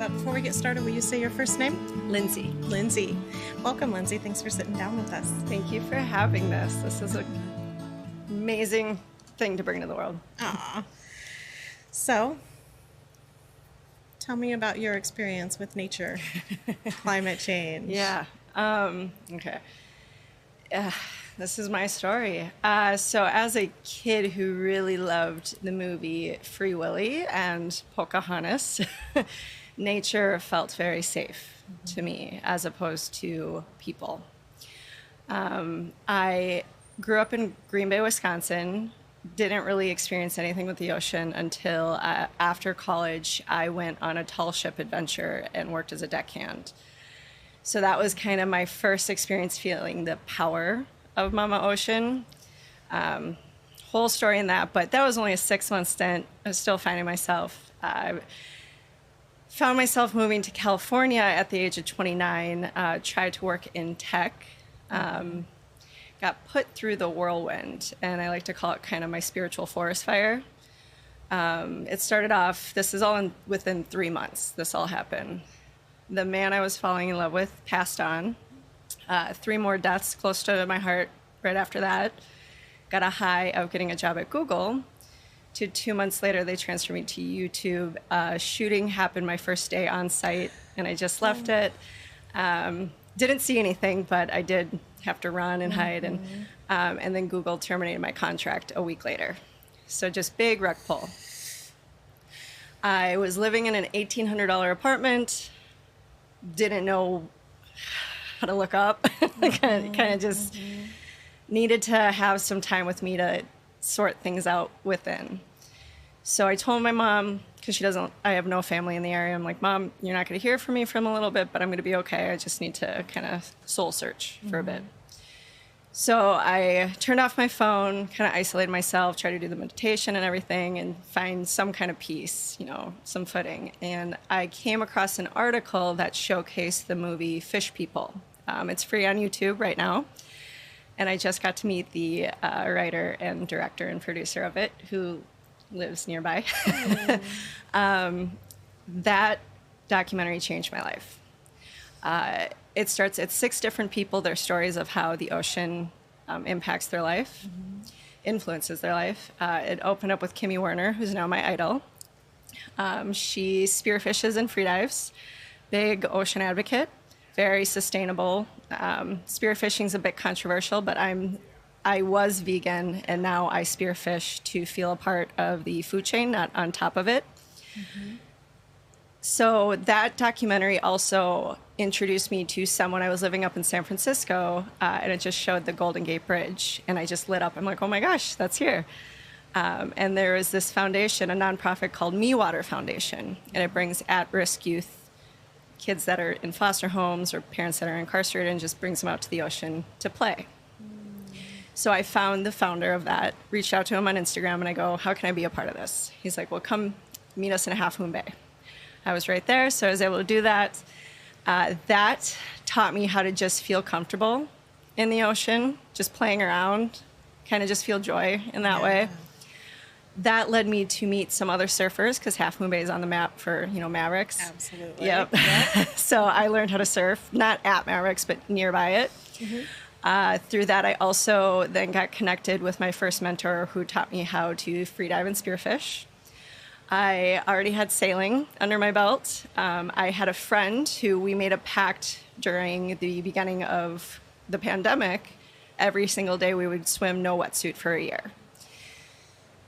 But before we get started, will you say your first name? Lindsay. Lindsay. Welcome, Lindsay. Thanks for sitting down with us. Thank you for having this. This is an amazing thing to bring to the world. Aww. So, tell me about your experience with nature, climate change. Yeah. Okay. This is my story. So as a kid who really loved the movie Free Willy and Pocahontas, nature felt very safe to me as opposed to people. I grew up in Green Bay, Wisconsin, didn't really experience anything with the ocean until after college. I went on a tall ship adventure and worked as a deckhand. So that was kind of my first experience feeling the power of Mama Ocean. Whole story in that, but that was only a 6-month stint. I was still finding myself. I found myself moving to California at the age of 29, tried to work in tech, got put through the whirlwind, and I like to call it kind of my spiritual forest fire. It started off, this is all within 3 months, this all happened. The man I was falling in love with passed on. 3 more deaths close to my heart right after that. Got a high of getting a job at Google. 2 months later, they transferred me to YouTube. Shooting happened my first day on site, and I just left it. Didn't see anything, but I did have to run and hide. And then Google terminated my contract a week later. So just big rug pull. I was living in an $1,800 apartment. Didn't know how to look up. kind of just needed to have some time with me to sort things out within. So I told my mom, because I have no family in the area. I'm like, Mom, you're not going to hear from me for a little bit, but I'm going to be okay. I just need to kind of soul search for a bit. So I turned off my phone, kind of isolated myself, tried to do the meditation and everything and find some kind of peace, some footing. And I came across an article that showcased the movie Fish People. It's free on YouTube right now. And I just got to meet the writer and director and producer of it, who lives nearby. That documentary changed my life. It starts at 6 different people, their stories of how the ocean impacts their life, influences their life. It opened up with Kimmy Werner, who's now my idol. She spearfishes and freedives, big ocean advocate, very sustainable. Spearfishing is a bit controversial, but I was vegan, and now I spearfish to feel a part of the food chain, not on top of it. So that documentary also introduced me to someone. I was living up in San Francisco, and it just showed the Golden Gate Bridge, and I just lit up. I'm like, oh my gosh, that's here. And there is this foundation, a nonprofit called Me Water Foundation, and it brings at-risk youth, kids that are in foster homes or parents that are incarcerated, and just brings them out to the ocean to play. So I found the founder of that, reached out to him on Instagram, and I go, how can I be a part of this? He's like, well, come meet us in a Half Moon Bay. I was right there, so I was able to do that. That taught me how to just feel comfortable in the ocean, just playing around, kind of just feel joy in that way. That led me to meet some other surfers, because Half Moon Bay is on the map for, Mavericks. Absolutely. Yep. So I learned how to surf, not at Mavericks, but nearby it. Through that, I also then got connected with my first mentor, who taught me how to freedive and spearfish. I already had sailing under my belt. I had a friend who we made a pact during the beginning of the pandemic. Every single day we would swim no wetsuit for a year.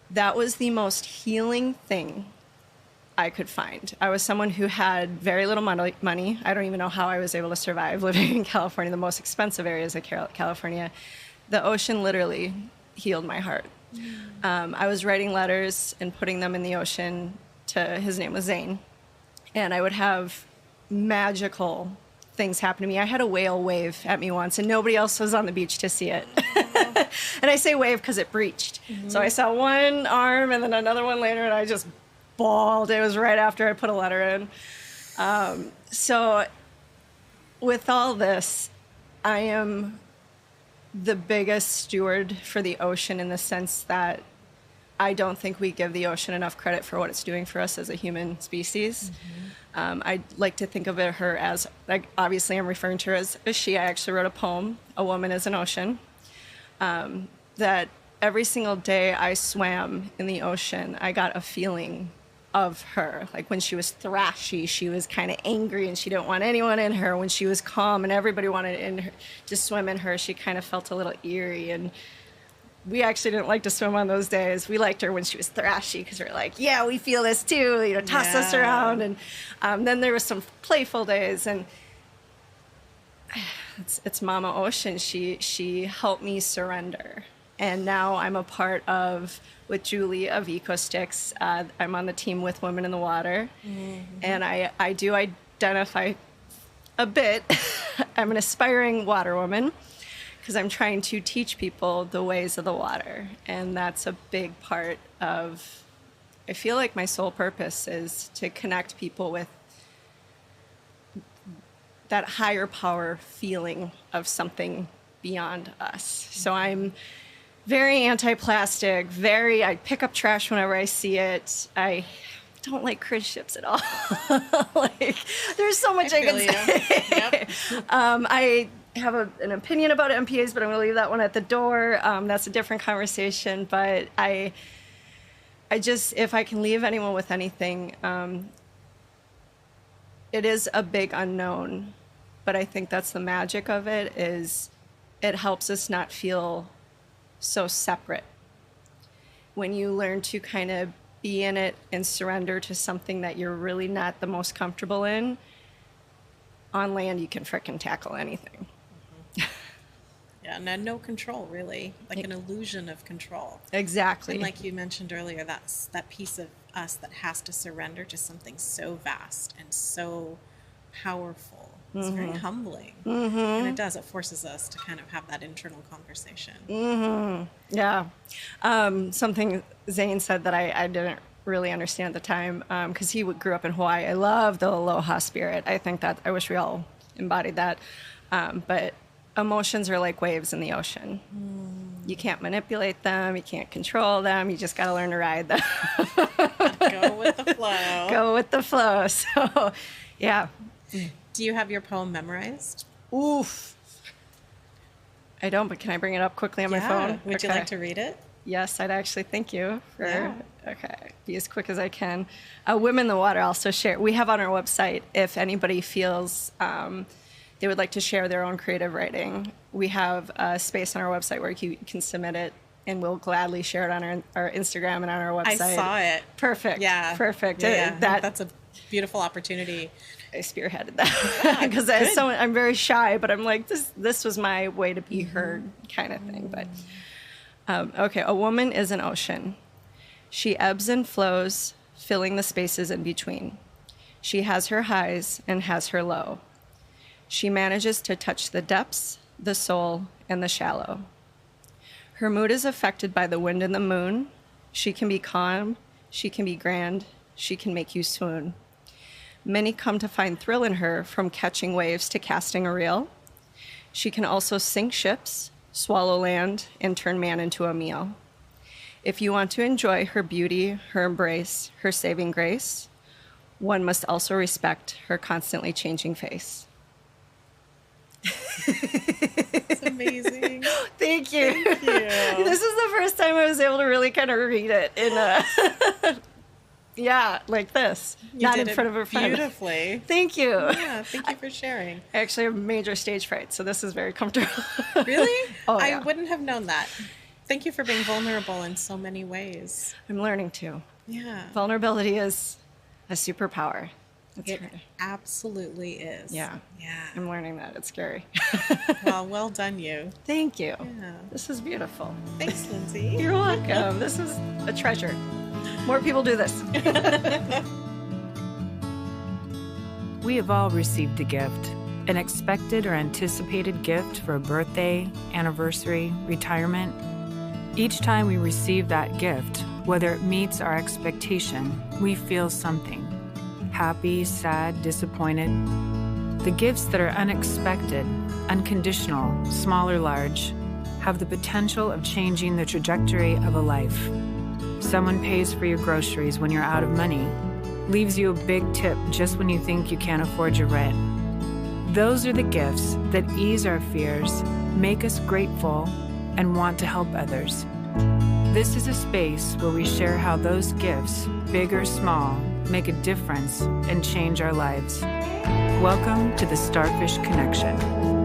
That was the most healing thing I could find. I was someone who had very little money. I don't even know how I was able to survive living in California, the most expensive areas of California. The ocean literally healed my heart. I was writing letters and putting them in the ocean his name was Zane. And I would have magical things happen to me. I had a whale wave at me once, and nobody else was on the beach to see it. And I say wave because it breached. So I saw one arm and then another one later, and I just bawled. It was right after I put a letter in. So with all this, I am the biggest steward for the ocean in the sense that I don't think we give the ocean enough credit for what it's doing for us as a human species. I like to think of her as, like, obviously I'm referring to her as a she. I actually wrote a poem, A Woman is an Ocean, that every single day I swam in the ocean, I got a feeling of her. Like when she was thrashy, she was kind of angry and she didn't want anyone in her. When she was calm and everybody wanted in her, to swim in her, she kind of felt a little eerie. And we actually didn't like to swim on those days. We liked her when she was thrashy because we're like, yeah, we feel this too, you know, toss us around. And then there was some playful days, and it's Mama Ocean. She helped me surrender. And now I'm a part of, with Julie, of EcoSticks. I'm on the team with Women in the Water. And I do identify a bit. I'm an aspiring water woman, because I'm trying to teach people the ways of the water. And that's a big part of, I feel like my sole purpose is to connect people with that higher power feeling of something beyond us. So I'm very anti-plastic, I pick up trash whenever I see it. I don't like cruise ships at all. Like, there's so much I can say. Yep. I have an opinion about MPAs, but I'm going to leave that one at the door. That's a different conversation. But I just, if I can leave anyone with anything, it is a big unknown, but I think that's the magic of it, is it helps us not feel so separate. When you learn to kind of be in it and surrender to something that you're really not the most comfortable in, on land you can frickin' tackle anything. Yeah, and no control, really, like an illusion of control. Exactly. And like you mentioned earlier, that's that piece of us that has to surrender to something so vast and so powerful. It's very humbling. And it forces us to kind of have that internal conversation. Yeah. Something Zane said that I didn't really understand at the time, because he grew up in Hawaii. I love the aloha spirit. I think that, I wish we all embodied that. But emotions are like waves in the ocean. You can't manipulate them. You can't control them. You just got to learn to ride them. Go with the flow. Go with the flow. So, yeah. Do you have your poem memorized? Oof. I don't, but can I bring it up quickly on my phone? Would you like to read it? Yes, I'd actually. Thank you. Okay, be as quick as I can. Women in the Water also share. We have on our website, if anybody feels they would like to share their own creative writing, we have a space on our website where you can submit it, and we'll gladly share it on our Instagram and on our website. I saw it. Perfect. Yeah. Perfect. Yeah. That's a beautiful opportunity. I spearheaded that because as someone, I'm very shy, but I'm like, this was my way to be heard, kind of thing. But okay, a woman is an ocean. She ebbs and flows, filling the spaces in between. She has her highs and has her low. She manages to touch the depths, the soul, and the shallow. Her mood is affected by the wind and the moon. She can be calm, she can be grand, she can make you swoon. Many come to find thrill in her, from catching waves to casting a reel. She can also sink ships, swallow land, and turn man into a meal. If you want to enjoy her beauty, her embrace, her saving grace, one must also respect her constantly changing face. It's amazing. Thank you. Thank you. This is the first time I was able to really kind of read it in a like this, not in front of a friend. Beautifully. Thank you. Yeah, thank you for sharing. I actually have major stage fright, so this is very comfortable. Really? Oh, yeah. I wouldn't have known that. Thank you for being vulnerable in so many ways. I'm learning to. Yeah. Vulnerability is a superpower. It absolutely is. Yeah. Yeah. I'm learning that. It's scary. Well done, you. Thank you. Yeah. This is beautiful. Thanks, Lindsay. You're welcome. This is a treasure. More people do this. We have all received a gift, an expected or anticipated gift for a birthday, anniversary, retirement. Each time we receive that gift, whether it meets our expectation, we feel something. Happy, sad, disappointed. The gifts that are unexpected, unconditional, small or large, have the potential of changing the trajectory of a life. Someone pays for your groceries when you're out of money, leaves you a big tip just when you think you can't afford your rent. Those are the gifts that ease our fears, make us grateful, and want to help others. This is a space where we share how those gifts, big or small, make a difference and change our lives. Welcome to the Starfish Connection.